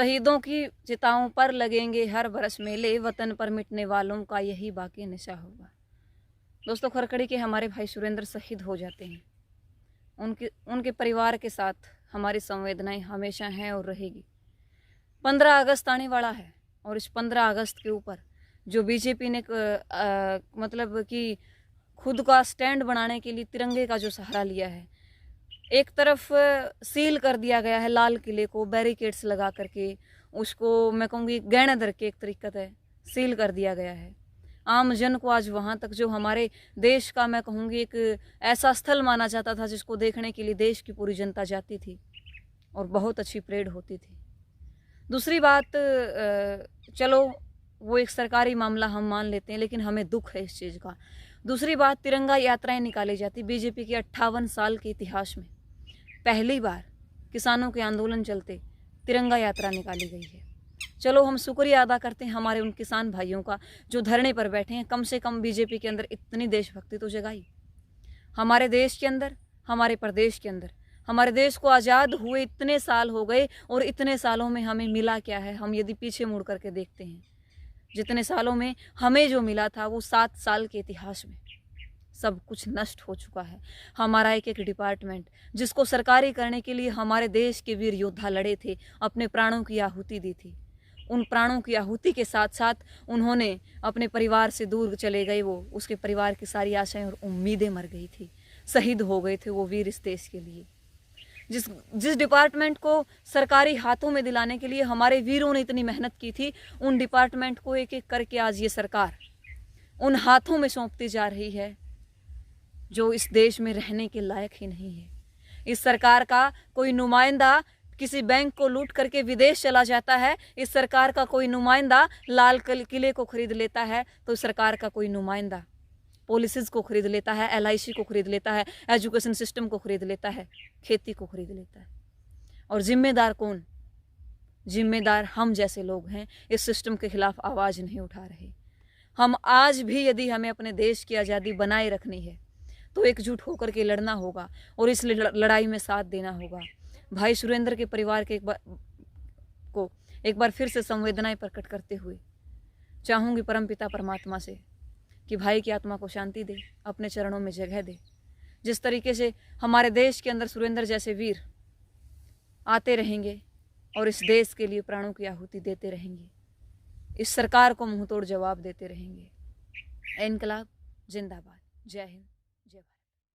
शहीदों की चिताओं पर लगेंगे हर बरस मेले, वतन पर मिटने वालों का यही बाकी निशा होगा। दोस्तों, खरकड़ी के हमारे भाई सुरेंद्र शहीद हो जाते हैं। उनके परिवार के साथ हमारी संवेदनाएं हमेशा हैं और रहेगी। 15 अगस्त आने वाला है और इस 15 अगस्त के ऊपर जो बीजेपी ने मतलब कि खुद का स्टैंड बनाने के लिए तिरंगे का जो सहारा लिया है, एक तरफ सील कर दिया गया है लाल किले को बैरिकेड्स लगा करके, उसको मैं कहूँगी गहना धर के एक तरीका है सील कर दिया गया है। आम जन को आज वहाँ तक जो हमारे देश का मैं कहूँगी एक ऐसा स्थल माना जाता था जिसको देखने के लिए देश की पूरी जनता जाती थी और बहुत अच्छी परेड होती थी। दूसरी बात, चलो वो एक सरकारी मामला हम मान लेते हैं, लेकिन हमें दुख है इस चीज़ का। दूसरी बात, तिरंगा यात्राएं निकाली जाती। बीजेपी के 58 साल के इतिहास में पहली बार किसानों के आंदोलन चलते तिरंगा यात्रा निकाली गई है। चलो हम शुक्रिया अदा करते हैं हमारे उन किसान भाइयों का जो धरने पर बैठे हैं। कम से कम बीजेपी के अंदर इतनी देशभक्ति तो जगाई। हमारे देश के अंदर, हमारे प्रदेश के अंदर, हमारे देश को आज़ाद हुए इतने साल हो गए और इतने सालों में हमें मिला क्या है? हम यदि पीछे मुड़ करके देखते हैं, जितने सालों में हमें जो मिला था वो 7 साल के इतिहास में सब कुछ नष्ट हो चुका है। हमारा एक एक डिपार्टमेंट जिसको सरकारी करने के लिए हमारे देश के वीर योद्धा लड़े थे, अपने प्राणों की आहुति दी थी, उन प्राणों की आहुति के साथ साथ उन्होंने अपने परिवार से दूर चले गए। वो उसके परिवार की सारी आशाएं और उम्मीदें मर गई थी, शहीद हो गए थे वो वीर इस देश के लिए। जिस डिपार्टमेंट को सरकारी हाथों में दिलाने के लिए हमारे वीरों ने इतनी मेहनत की थी, उन डिपार्टमेंट को एक एक करके आज ये सरकार उन हाथों में सौंपती जा रही है जो इस देश में रहने के लायक ही नहीं है। इस सरकार का कोई नुमाइंदा किसी बैंक को लूट करके विदेश चला जाता है, इस सरकार का कोई नुमाइंदा लाल किले को खरीद लेता है, तो सरकार का कोई नुमाइंदा पॉलिसीज को खरीद लेता है, LIC को खरीद लेता है, एजुकेशन सिस्टम को खरीद लेता है, खेती को खरीद लेता है। और जिम्मेदार कौन? जिम्मेदार हम जैसे लोग हैं, इस सिस्टम के खिलाफ आवाज़ नहीं उठा रहे। हम आज भी यदि हमें अपने देश की आज़ादी बनाए रखनी है तो एकजुट होकर के लड़ना होगा और इस लड़ाई में साथ देना होगा। भाई सुरेंद्र के परिवार के एक बार फिर से संवेदनाएं प्रकट करते हुए चाहूँगी परमपिता परमात्मा से कि भाई की आत्मा को शांति दे, अपने चरणों में जगह दे। जिस तरीके से हमारे देश के अंदर सुरेंद्र जैसे वीर आते रहेंगे और इस देश के लिए प्राणों की आहुति देते रहेंगे, इस सरकार को मुंहतोड़ जवाब देते रहेंगे। इनकलाब जिंदाबाद। जय हिंद।